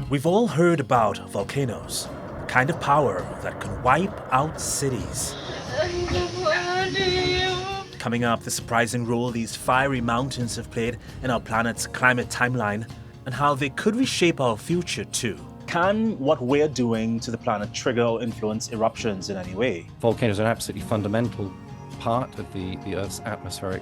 We've all heard about volcanoes, the kind of power that can wipe out cities. Coming up, the surprising role these fiery mountains have played in our planet's climate timeline and how they could reshape our future too. Can what we're doing to the planet trigger or influence eruptions in any way? Volcanoes are an absolutely fundamental part of the Earth's atmospheric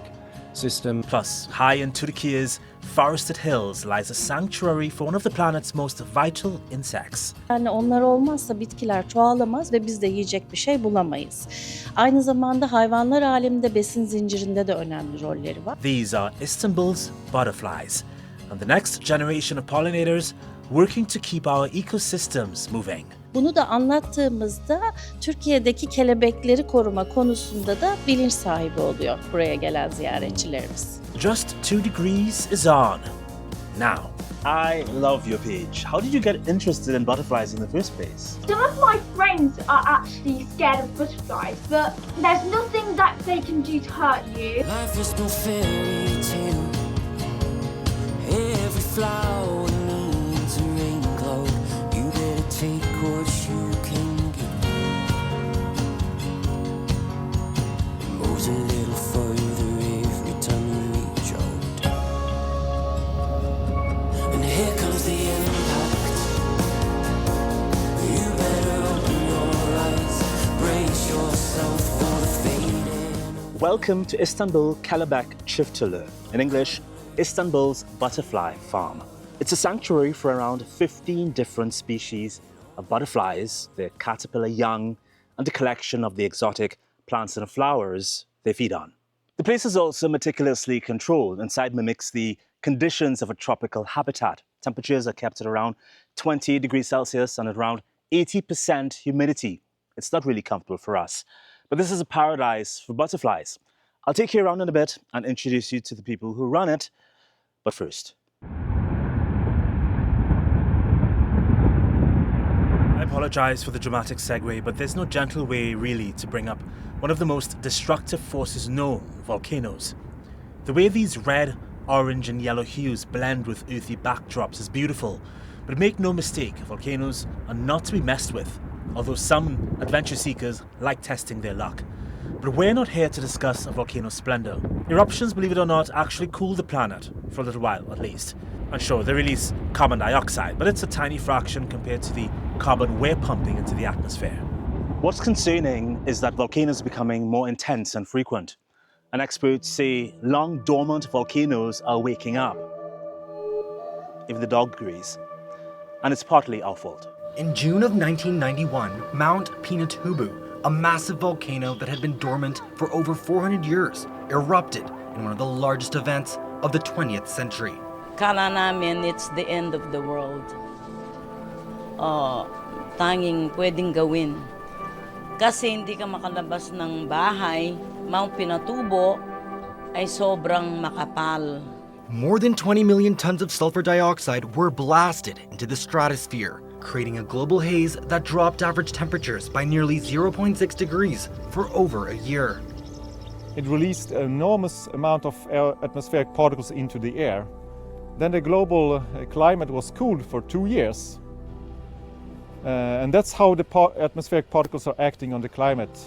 system. Plus, high in Turkey's forested hills lies a sanctuary for one of the planet's most vital insects. Yani onlar olmazsa bitkiler çoğalamaz ve biz de yiyecek bir şey bulamayız. Aynı zamanda hayvanlar aleminde besin zincirinde de önemli rolleri var. These are Istanbul's butterflies, and the next generation of pollinators working to keep our ecosystems moving. Bunu da anlattığımızda Türkiye'deki kelebekleri koruma konusunda da bilinç sahibi oluyor buraya gelen ziyaretçilerimiz. Just 2 degrees is on. Now, I love your page. How did you get interested in butterflies in the first place? Some of my friends are actually scared of butterflies, but there's nothing that they can do to hurt you. Life is no fairy tale. Every flower needs a raincoat. You better take what you can get. It moves a little further every time you reach out. And here comes the impact. You better open your eyes. Brace yourself for the fading. Welcome to Istanbul Kelebek Çiftliği. In English, Istanbul's butterfly farm. It's a sanctuary for around 15 different species of butterflies, their caterpillar young, and a collection of the exotic plants and flowers they feed on. The place is also meticulously controlled. Inside mimics the conditions of a tropical habitat. Temperatures are kept at around 20 degrees Celsius and at around 80% humidity. It's not really comfortable for us, but this is a paradise for butterflies. I'll take you around in a bit and introduce you to the people who run it. But first, I apologize for the dramatic segue, but there's no gentle way really to bring up one of the most destructive forces known, volcanoes. The way these red, orange and yellow hues blend with earthy backdrops is beautiful, but make no mistake, volcanoes are not to be messed with, although some adventure seekers like testing their luck. But we're not here to discuss a volcano's splendor. Eruptions, believe it or not, actually cool the planet, for a little while at least. And sure, they release carbon dioxide, but it's a tiny fraction compared to the carbon we're pumping into the atmosphere. What's concerning is that volcanoes are becoming more intense and frequent. And experts say long dormant volcanoes are waking up. Even the dog agrees. And it's partly our fault. In June of 1991, Mount Pinatubo, a massive volcano that had been dormant for over 400 years, erupted in one of the largest events of the 20th century. Kala namin it's the end of the world. Tanging pwedeng gawin. Kasi hindi ka makalabas ng bahay, Mount Pinatubo ay sobrang makapal. More than 20 million tons of sulfur dioxide were blasted into the stratosphere, creating a global haze that dropped average temperatures by nearly 0.6 degrees for over a year. It released an enormous amount of atmospheric particles into the air. Then the global climate was cooled for 2 years. And that's how the atmospheric particles are acting on the climate.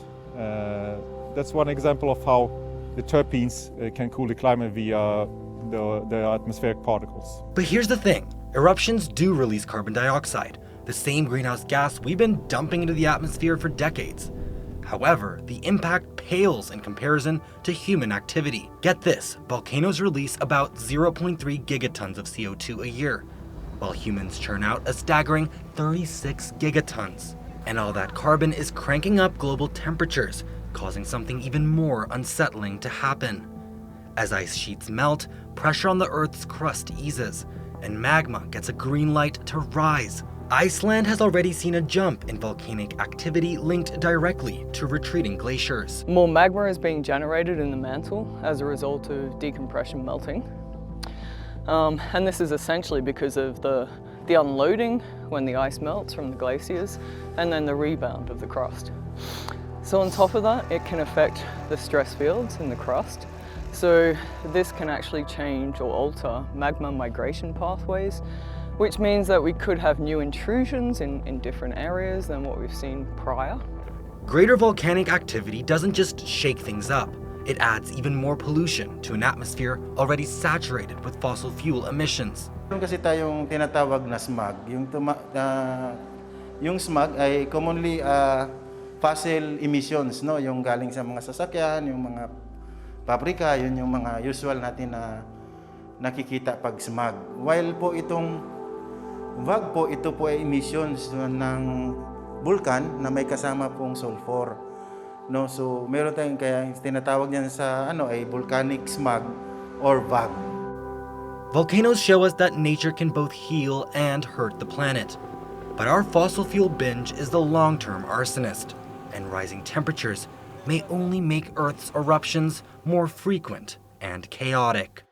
That's one example of how the terpenes can cool the climate via the atmospheric particles. But here's the thing, eruptions do release carbon dioxide, the same greenhouse gas we've been dumping into the atmosphere for decades. However, the impact pales in comparison to human activity. Get this, volcanoes release about 0.3 gigatons of CO2 a year, while humans churn out a staggering 36 gigatons. And all that carbon is cranking up global temperatures, causing something even more unsettling to happen. As ice sheets melt, pressure on the Earth's crust eases, and magma gets a green light to rise. Iceland has already seen a jump in volcanic activity linked directly to retreating glaciers. More magma is being generated in the mantle as a result of decompression melting. And this is essentially because of the unloading when the ice melts from the glaciers and then the rebound of the crust. So on top of that, it can affect the stress fields in the crust. So this can actually change or alter magma migration pathways which means that we could have new intrusions in different areas than what we've seen prior. Greater volcanic activity doesn't just shake things up, it adds even more pollution to an atmosphere already saturated with fossil fuel emissions. Meron kasi tayong tinatawag na smog. Yung smog ay commonly fossil emissions, no? Yung galing sa mga sasakyan, yung mga pabrika, yun yung mga usual natin na nakikita pag smog. While po itong VAG po, ito po ay emissions ng vulkan na may kasama pong sulfur. No, so meron tayong kaya tinatawag niyan sa ay volcanic smog or VAG. Volcanoes show us that nature can both heal and hurt the planet. But our fossil fuel binge is the long-term arsonist, and rising temperatures may only make Earth's eruptions more frequent and chaotic.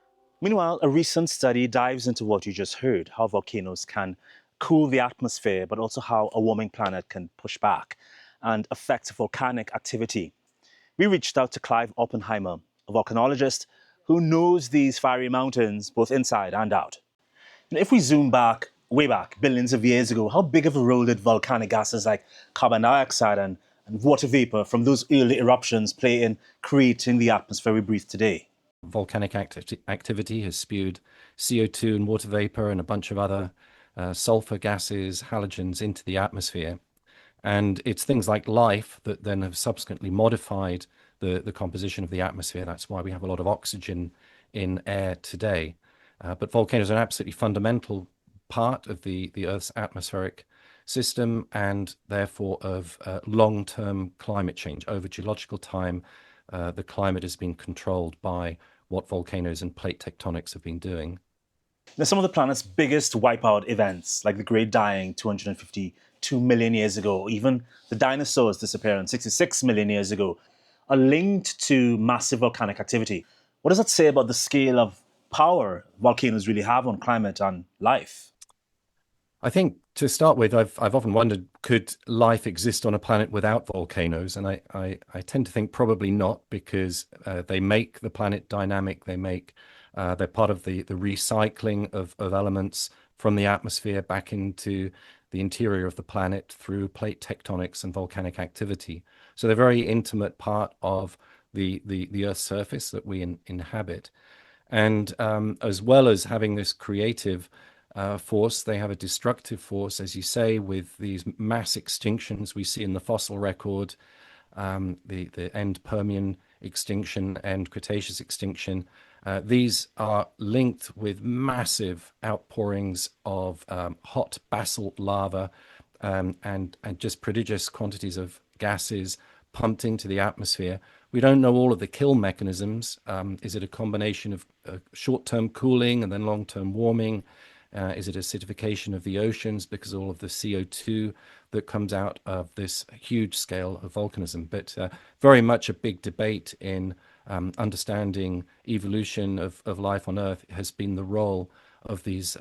Meanwhile, a recent study dives into what you just heard, how volcanoes can cool the atmosphere, but also how a warming planet can push back and affect volcanic activity. We reached out to Clive Oppenheimer, a volcanologist who knows these fiery mountains both inside and out. And if we zoom back, way back, billions of years ago, how big of a role did volcanic gases like carbon dioxide and water vapor from those early eruptions play in creating the atmosphere we breathe today? Volcanic activity has spewed CO2 and water vapor and a bunch of other sulfur gases, halogens into the atmosphere. And it's things like life that then have subsequently modified the composition of the atmosphere. That's why we have a lot of oxygen in air today. But volcanoes are an absolutely fundamental part of the Earth's atmospheric system and therefore of long-term climate change. Over geological time, the climate has been controlled by what volcanoes and plate tectonics have been doing. Now, some of the planet's biggest wipeout events, like the Great Dying 252 million years ago, or even the dinosaurs disappearing 66 million years ago, are linked to massive volcanic activity. What does that say about the scale of power volcanoes really have on climate and life? I think to start with, I've often wondered, could life exist on a planet without volcanoes? And I tend to think probably not, because they make the planet dynamic. They're part of the recycling of elements from the atmosphere back into the interior of the planet through plate tectonics and volcanic activity. So they're a very intimate part of the Earth's surface that we inhabit. And as well as having this creative force, they have a destructive force, as you say, with these mass extinctions we see in the fossil record, the end Permian extinction and Cretaceous extinction. These are linked with massive outpourings of hot basalt lava and just prodigious quantities of gases pumped into the atmosphere. We don't know all of the kill mechanisms. Is it a combination of short-term cooling and then long-term warming? Is it acidification of the oceans because of all of the CO2 that comes out of this huge scale of volcanism? But very much a big debate in understanding evolution of life on Earth has been the role of these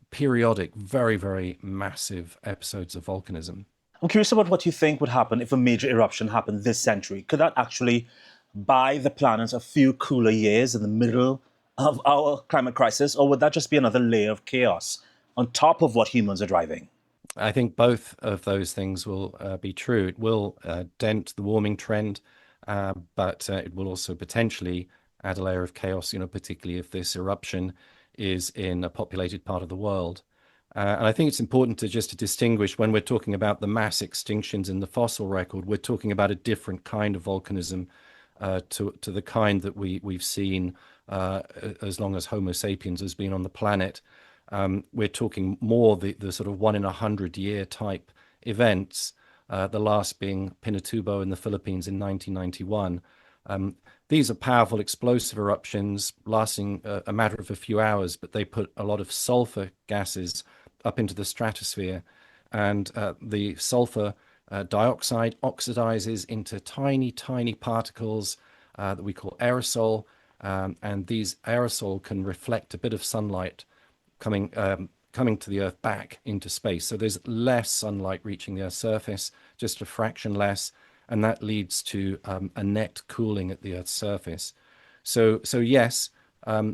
periodic, very, very massive episodes of volcanism. I'm curious about what you think would happen if a major eruption happened this century. Could that actually buy the planet a few cooler years in the middle of our climate crisis, or would that just be another layer of chaos on top of what humans are driving? I think both of those things will be true. It will dent the warming trend, but it will also potentially add a layer of chaos, particularly if this eruption is in a populated part of the world. And I think it's important to distinguish when we're talking about the mass extinctions in the fossil record, we're talking about a different kind of volcanism to the kind that we've seen as long as Homo sapiens has been on the planet. We're talking more the sort of 1 in 100 year type events, the last being Pinatubo in the Philippines in 1991. These are powerful explosive eruptions lasting a matter of a few hours, but they put a lot of sulfur gases up into the stratosphere, and the sulfur dioxide oxidizes into tiny, tiny particles that we call aerosol, and these aerosol can reflect a bit of sunlight coming to the Earth back into space. So there's less sunlight reaching the Earth's surface, just a fraction less, and that leads to a net cooling at the Earth's surface. So yes,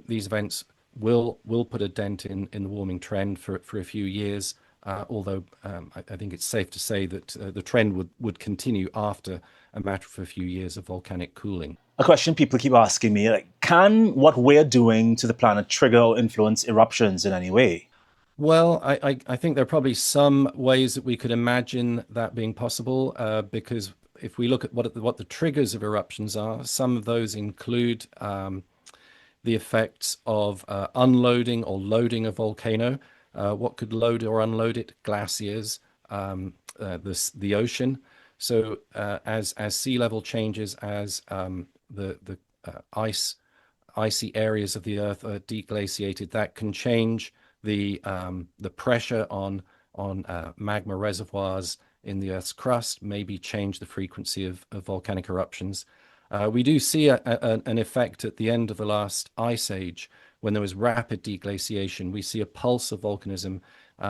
these events will put a dent in the warming trend for a few years. Although I think it's safe to say that the trend would continue after a matter of a few years of volcanic cooling. A question people keep asking me, like, can what we're doing to the planet trigger or influence eruptions in any way? Well, I think there are probably some ways that we could imagine that being possible, because if we look at what the triggers of eruptions are, some of those include the effects of unloading or loading a volcano. What could load or unload it? Glaciers, the ocean. So as sea level changes, as the icy areas of the Earth are deglaciated, that can change the pressure on magma reservoirs in the Earth's crust, maybe change the frequency of volcanic eruptions. We do see an effect at the end of the last ice age when there was rapid deglaciation. We see a pulse of volcanism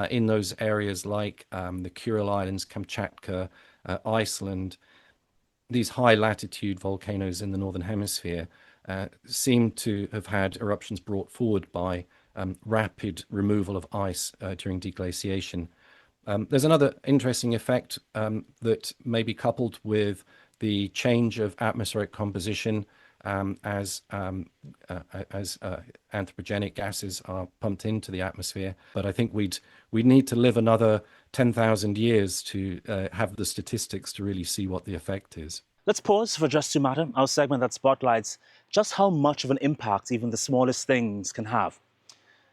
in those areas like the Kuril Islands, Kamchatka, Iceland. These high latitude volcanoes in the Northern Hemisphere seem to have had eruptions brought forward by rapid removal of ice during deglaciation. There's another interesting effect that may be coupled with the change of atmospheric composition as anthropogenic gases are pumped into the atmosphere. But I think we'd need to live another 10,000 years to have the statistics to really see what the effect is. Let's pause for Just to Matter, our segment that spotlights just how much of an impact even the smallest things can have.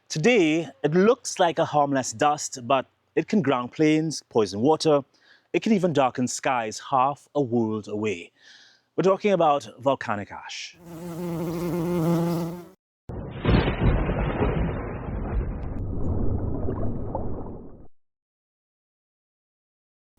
Today, it looks like a harmless dust, but it can ground planes, poison water. It can even darken skies half a world away. We're talking about volcanic ash.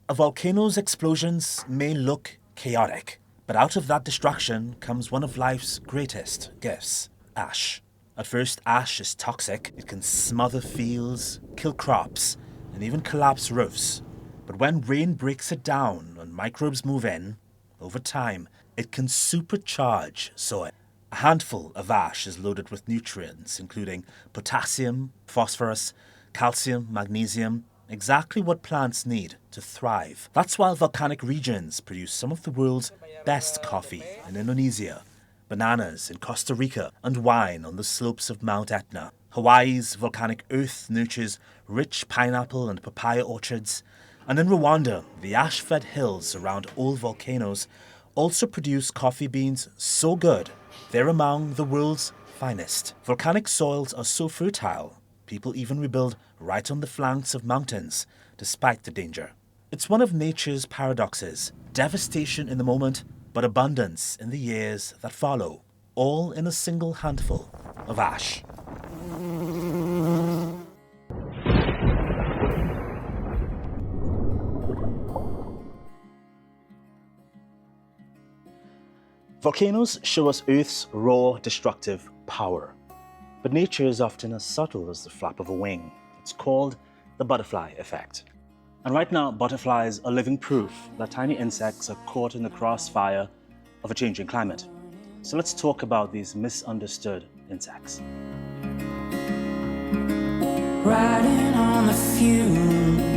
A volcano's explosions may look chaotic, but out of that destruction comes one of life's greatest gifts, ash. At first, ash is toxic. It can smother fields, kill crops, and even collapse roofs. But when rain breaks it down and microbes move in, over time, it can supercharge soil. A handful of ash is loaded with nutrients, including potassium, phosphorus, calcium, magnesium, exactly what plants need to thrive. That's why volcanic regions produce some of the world's best coffee in Indonesia, bananas in Costa Rica, and wine on the slopes of Mount Etna. Hawaii's volcanic earth nurtures rich pineapple and papaya orchards. And in Rwanda, the ash-fed hills around old volcanoes also produce coffee beans so good, they're among the world's finest. Volcanic soils are so fertile, people even rebuild right on the flanks of mountains, despite the danger. It's one of nature's paradoxes, devastation in the moment, but abundance in the years that follow, all in a single handful of ash. Volcanoes show us Earth's raw, destructive power. But nature is often as subtle as the flap of a wing. It's called the butterfly effect. And right now, butterflies are living proof that tiny insects are caught in the crossfire of a changing climate. So let's talk about these misunderstood insects. Riding on the fumes,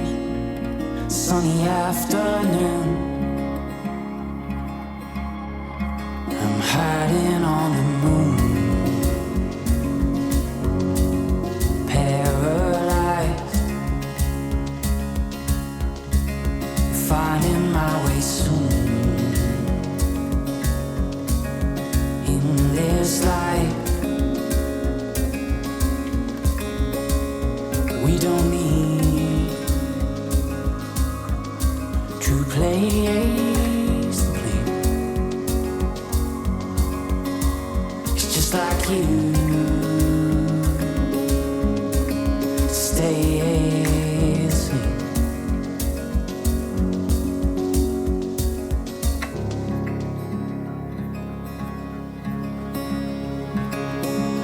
sunny afternoon. I'm hiding on the moon, paralyzed, finding my way soon in this life. We don't need true place to play. It's just like you stay the same.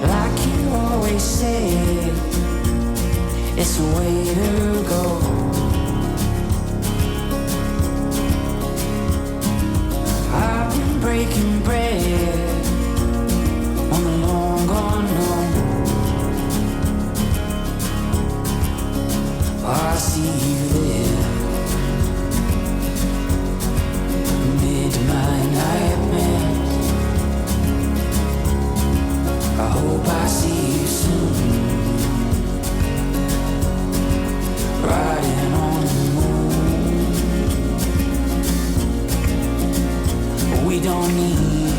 Like you always say, it's a way to go. I've been breaking bread on the long gone home. see you there. Amid my nightmares, I hope I see you soon. Riding on the moon. We don't need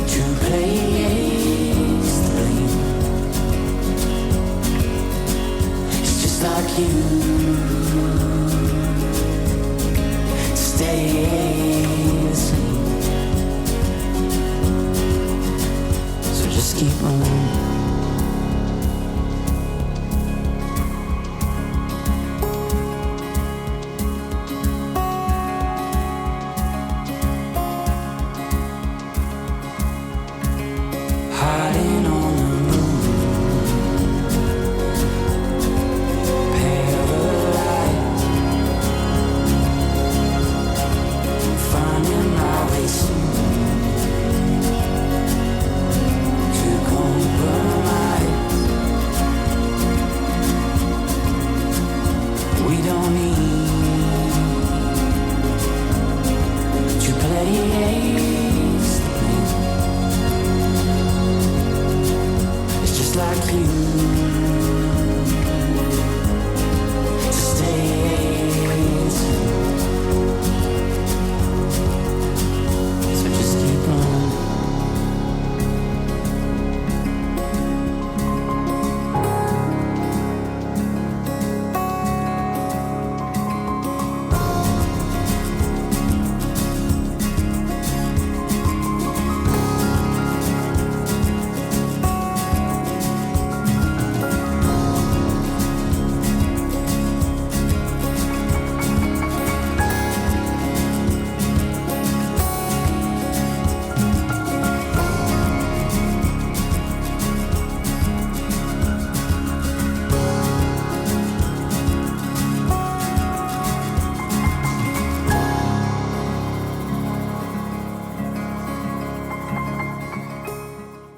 to place the blame. It's just like you to stay the same. So just keep on. Hiding on the moon, paralyzed, finding my way soon to compromise. We don't need to place the blame. It's just like you to stay tuned. So just keep on.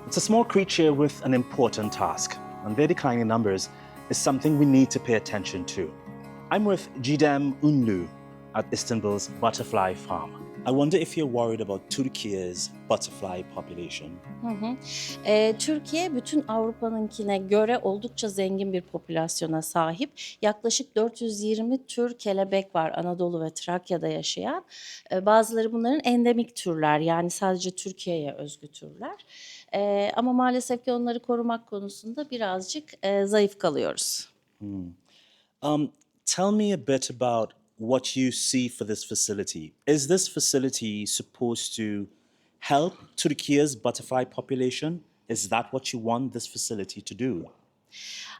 It's a small creature with an important task, and their declining numbers is something we need to pay attention to. I'm with Cigdem Unlu at Istanbul's butterfly farm. I wonder if you're worried about Turkey's butterfly population. Türkiye bütün Avrupa'nınkine göre oldukça zengin bir popülasyona sahip. Yaklaşık 420 tür kelebek var Anadolu ve Trakya'da yaşayan. Bazıları bunların endemik türler, yani sadece Türkiye'ye özgü türler. Ama maalesef ki onları korumak konusunda birazcık zayıf kalıyoruz. Tell me a bit about what you see for this facility. Is this facility supposed to help Turkey's butterfly population? Is that what you want this facility to do?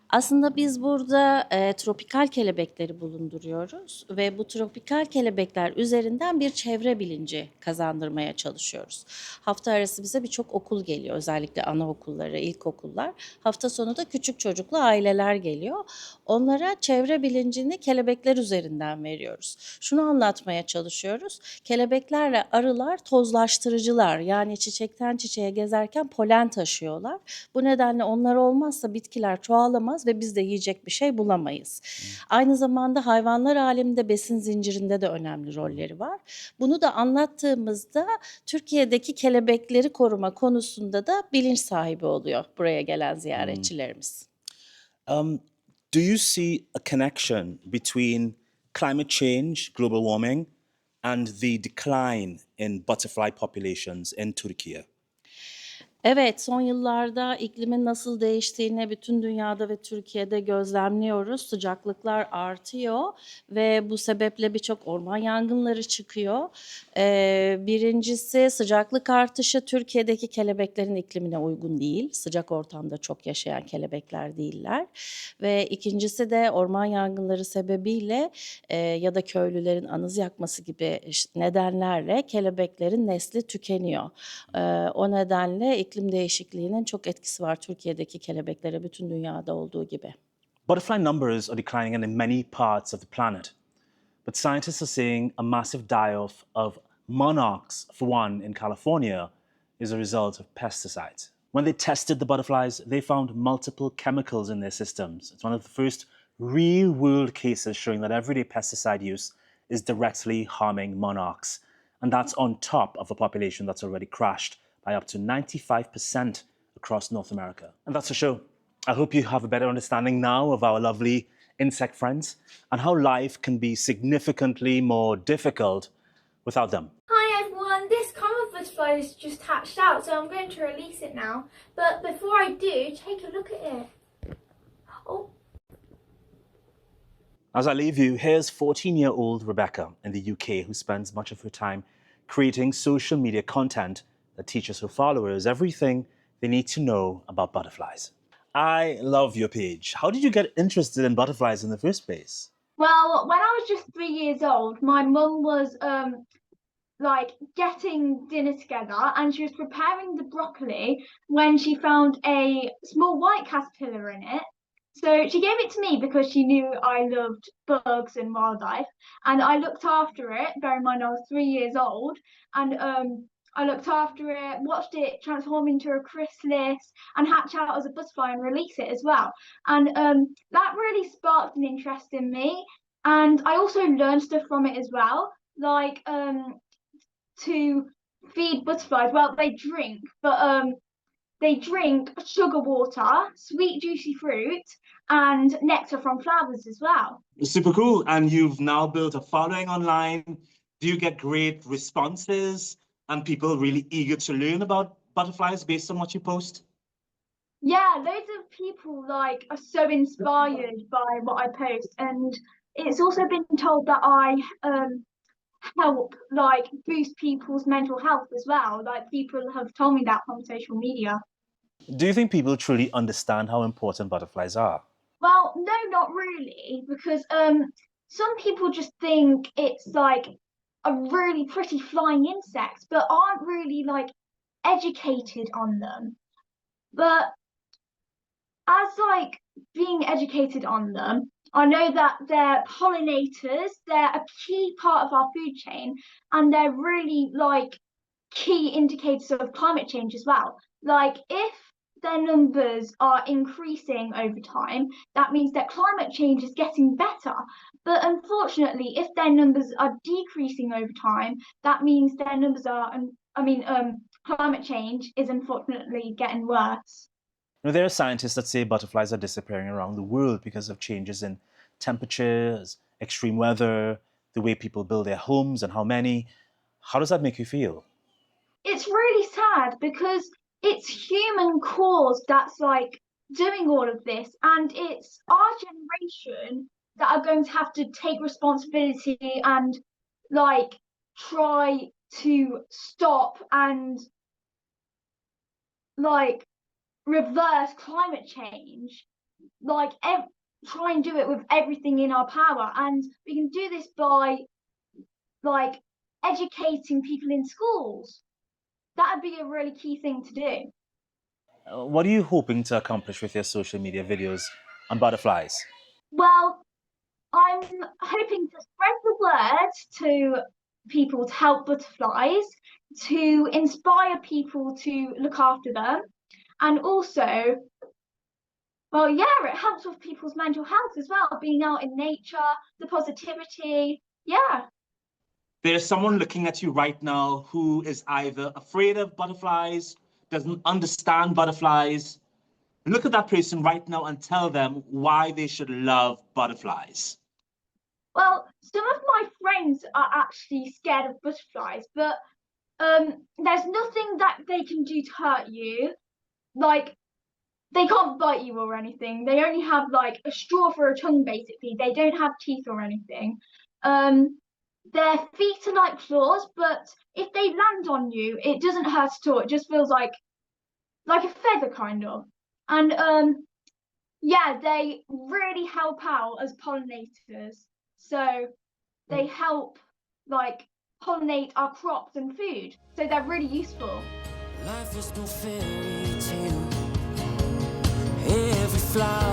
Aslında biz burada tropikal kelebekleri bulunduruyoruz ve bu tropikal kelebekler üzerinden bir çevre bilinci kazandırmaya çalışıyoruz. Hafta arası bize birçok okul geliyor, özellikle anaokulları, ilkokullar. Hafta sonu da küçük çocuklu aileler geliyor. Onlara çevre bilincini kelebekler üzerinden veriyoruz. Şunu anlatmaya çalışıyoruz. Kelebeklerle arılar tozlaştırıcılar, yani çiçekten çiçeğe gezerken polen taşıyorlar. Bu nedenle onlar olmazsa bitkiler çoğalamaz ve biz de yiyecek bir şey bulamayız. Aynı zamanda hayvanlar aleminde besin zincirinde de önemli rolleri var. Bunu da anlattığımızda Türkiye'deki kelebekleri koruma konusunda da bilinç sahibi oluyor buraya gelen ziyaretçilerimiz. Do you see a connection between climate change, global warming, and the decline in butterfly populations in Turkey? Evet, son yıllarda iklimin nasıl değiştiğini bütün dünyada ve Türkiye'de gözlemliyoruz. Sıcaklıklar artıyor ve bu sebeple birçok orman yangınları çıkıyor. Birincisi, sıcaklık artışı Türkiye'deki kelebeklerin iklimine uygun değil. Sıcak ortamda çok yaşayan kelebekler değiller. Ve ikincisi de orman yangınları sebebiyle ya da köylülerin anız yakması gibi nedenlerle kelebeklerin nesli tükeniyor. O nedenle iklim değişikliğinin çok etkisi var Türkiye'deki kelebeklere bütün dünyada olduğu gibi. Butterfly numbers are declining in many parts of the planet, but scientists are saying a massive die-off of monarchs, for one, in California, is a result of pesticides. When they tested the butterflies, they found multiple chemicals in their systems. It's one of the first real-world cases showing that everyday pesticide use is directly harming monarchs. And that's on top of a population that's already crashed by up to 95% across North America. And that's the show. I hope you have a better understanding now of our lovely insect friends and how life can be significantly more difficult without them. Hi everyone, this common butterfly has just hatched out, so I'm going to release it now. But before I do, take a look at it. Oh. As I leave you, here's 14-year-old Rebecca in the UK who spends much of her time creating social media content that teaches her followers everything they need to know about butterflies. I love your page. How did you get interested in butterflies in the first place? Well, when I was just 3 years old, my mum was getting dinner together, and she was preparing the broccoli when she found a small white caterpillar in it. So she gave it to me because she knew I loved bugs and wildlife, and I looked after it. Bear in mind I was 3 years old, and I looked after it, watched it transform into a chrysalis and hatch out as a butterfly and release it as well. And that really sparked an interest in me. And I also learned stuff from it as well, like to feed butterflies. Well, they drink, but they drink sugar water, sweet juicy fruit, and nectar from flowers as well. Super cool. And you've now built a following online. Do you get great responses and people really eager to learn about butterflies based on what you post? Yeah, loads of people are so inspired by what I post, and it's also been told that I help boost people's mental health as well. Like, people have told me that from social media. Do you think people truly understand how important butterflies are? Well, no, not really, because some people just think it's a really pretty flying insect, but aren't really educated on them. But as being educated on them, I know that they're pollinators, they're a key part of our food chain, and they're really key indicators of climate change as well. If their numbers are increasing over time, that means that climate change is getting better. But unfortunately, if their numbers are decreasing over time, that means their numbers are, climate change is unfortunately getting worse. You know, there are scientists that say butterflies are disappearing around the world because of changes in temperatures, extreme weather, the way people build their homes and how many. How does that make you feel? It's really sad because it's human caused that's doing all of this, and it's our generation that are going to have to take responsibility and try to stop and reverse climate change, try and do it with everything in our power. And we can do this by educating people in schools. That'd be a really key thing to do. What are you hoping to accomplish with your social media videos on butterflies? Well, I'm hoping to spread the word to people to help butterflies, to inspire people to look after them, and also, well, yeah, it helps with people's mental health as well, being out in nature, the positivity, yeah. There's someone looking at you right now who is either afraid of butterflies, doesn't understand butterflies. Look at that person right now and tell them why they should love butterflies. Well, some of my friends are actually scared of butterflies, but there's nothing that they can do to hurt you. They can't bite you or anything. They only have a straw for a tongue, basically. They don't have teeth or anything. Their feet are like claws, but if they land on you, it doesn't hurt at all. It just feels like a feather, kind of. And yeah, they really help out as pollinators. So they help pollinate our crops and food. So they're really useful. Life is no fairy tale. Every flower